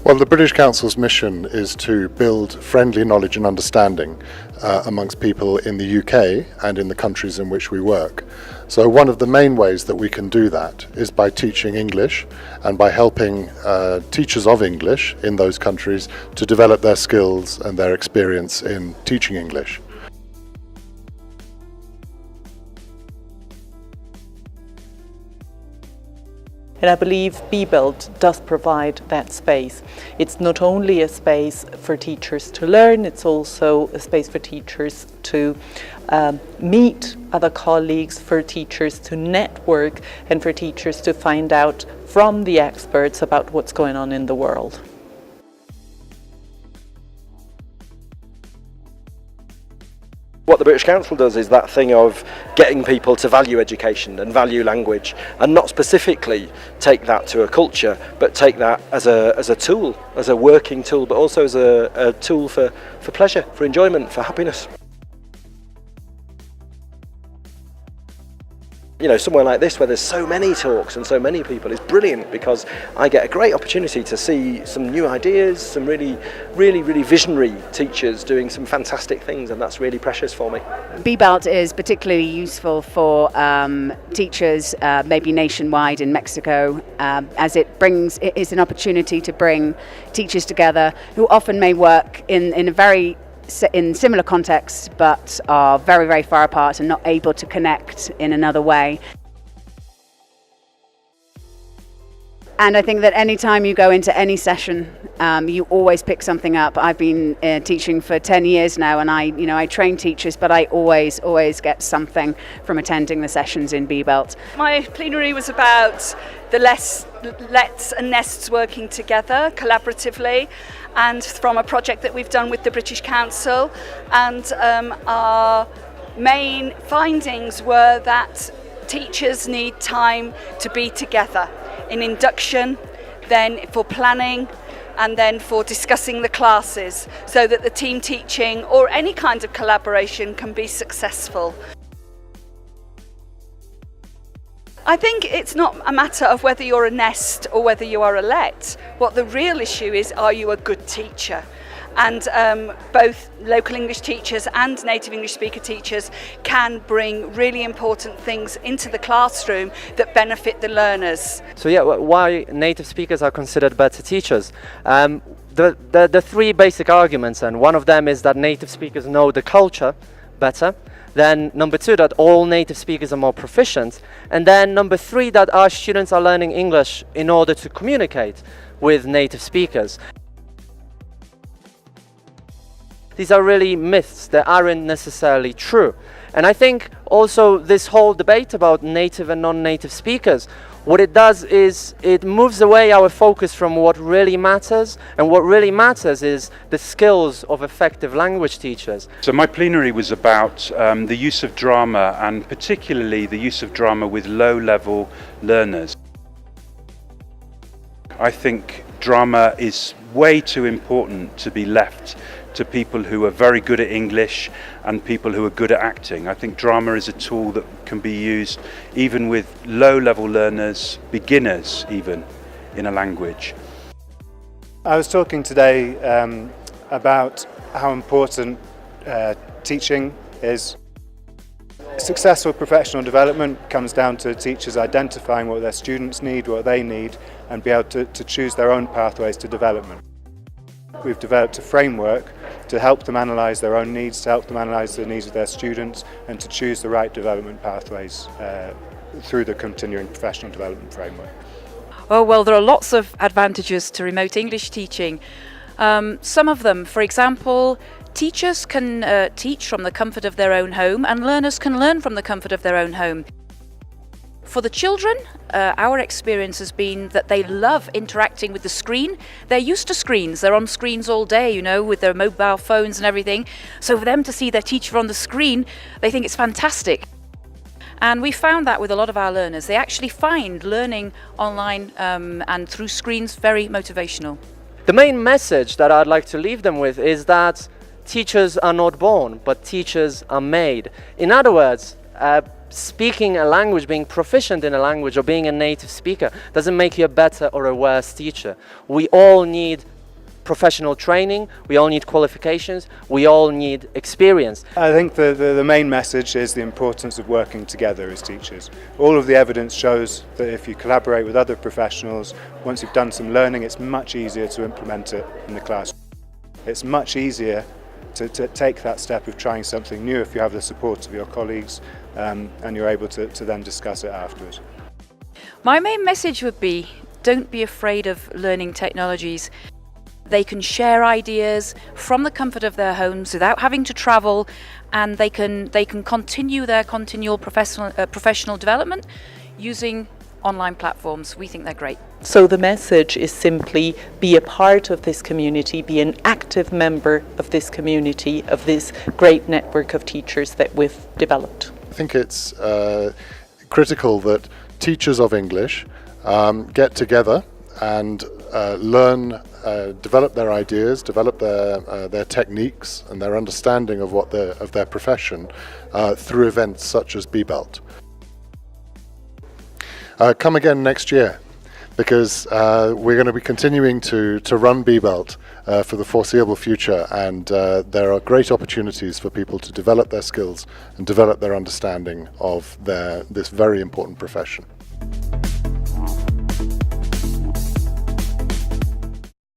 Well, the British Council's mission is to build friendly knowledge and understanding amongst people in the UK and in the countries in which we work. So one of the main ways that we can do that is by teaching English and by helping teachers of English in those countries to develop their skills and their experience in teaching English. And I believe BBELT does provide that space. It's not only a space for teachers to learn, it's also a space for teachers to meet other colleagues, for teachers to network, and for teachers to find out from the experts about what's going on in the world. What the British Council does is that thing of getting people to value education and value language, and not specifically take that to a culture, but take that as a tool, as a working tool, but also as a tool for pleasure, for enjoyment, for happiness. You know, somewhere like this where there's so many talks and so many people is brilliant, because I get a great opportunity to see some new ideas, some really visionary teachers doing some fantastic things, and that's really precious for me. BBELT is particularly useful for teachers maybe nationwide in Mexico, as it is an opportunity to bring teachers together who often may work in similar contexts, but are very far apart and not able to connect in another way. And I think that any time you go into any session, you always pick something up. I've been teaching for 10 years now, and I train teachers, but I always get something from attending the sessions in BBELT. My plenary was about the lets and nests working together collaboratively, and from a project that we've done with the British Council. And our main findings were that teachers need time to be together in induction, then for planning, and then for discussing the classes, so that the team teaching or any kind of collaboration can be successful. I think it's not a matter of whether you're a nest or whether you are a let. What the real issue is, are you a good teacher? And both local English teachers and native English speaker teachers can bring really important things into the classroom that benefit the learners. So yeah, why native speakers are considered better teachers? The three basic arguments, and one of them is that native speakers know the culture better. Then number two, that all native speakers are more proficient. And then number three, that our students are learning English in order to communicate with native speakers. These are really myths that aren't necessarily true. And I think also this whole debate about native and non-native speakers, what it does is it moves away our focus from what really matters, and what really matters is the skills of effective language teachers. So my plenary was about the use of drama, and particularly the use of drama with low-level learners. I think drama is way too important to be left to people who are very good at English and people who are good at acting. I think drama is a tool that can be used even with low-level learners, beginners even, in a language. I was talking today about how important teaching is. Successful professional development comes down to teachers identifying what their students need, what they need, and be able to choose their own pathways to development. We've developed a framework to help them analyse their own needs, to help them analyse the needs of their students, and to choose the right development pathways through the continuing professional development framework. Oh, well, there are lots of advantages to remote English teaching. Some of them, for example, teachers can teach from the comfort of their own home, and learners can learn from the comfort of their own home. For the children, our experience has been that they love interacting with the screen. They're used to screens. They're on screens all day, you know, with their mobile phones and everything. So for them to see their teacher on the screen, they think it's fantastic. And we found that with a lot of our learners. They actually find learning online and through screens very motivational. The main message that I'd like to leave them with is that teachers are not born, but teachers are made. In other words, speaking a language, being proficient in a language, or being a native speaker doesn't make you a better or a worse teacher. We all need professional training, we all need qualifications, we all need experience. I think the main message is the importance of working together as teachers. All of the evidence shows that if you collaborate with other professionals, once you've done some learning, it's much easier to implement it in the classroom. It's much easier to take that step of trying something new if you have the support of your colleagues and you're able to then discuss it afterwards. My main message would be, don't be afraid of learning technologies. They can share ideas from the comfort of their homes without having to travel, and they can continue their continual professional development using online platforms. We think they're great. So the message is simply be a part of this community, be an active member of this community, of this great network of teachers that we've developed. I think it's critical that teachers of English get together and learn, develop their ideas, develop their techniques and their understanding of their profession through events such as BBELT. Come again next year, because we're going to be continuing to run BBELT for the foreseeable future, and there are great opportunities for people to develop their skills and develop their understanding of this very important profession.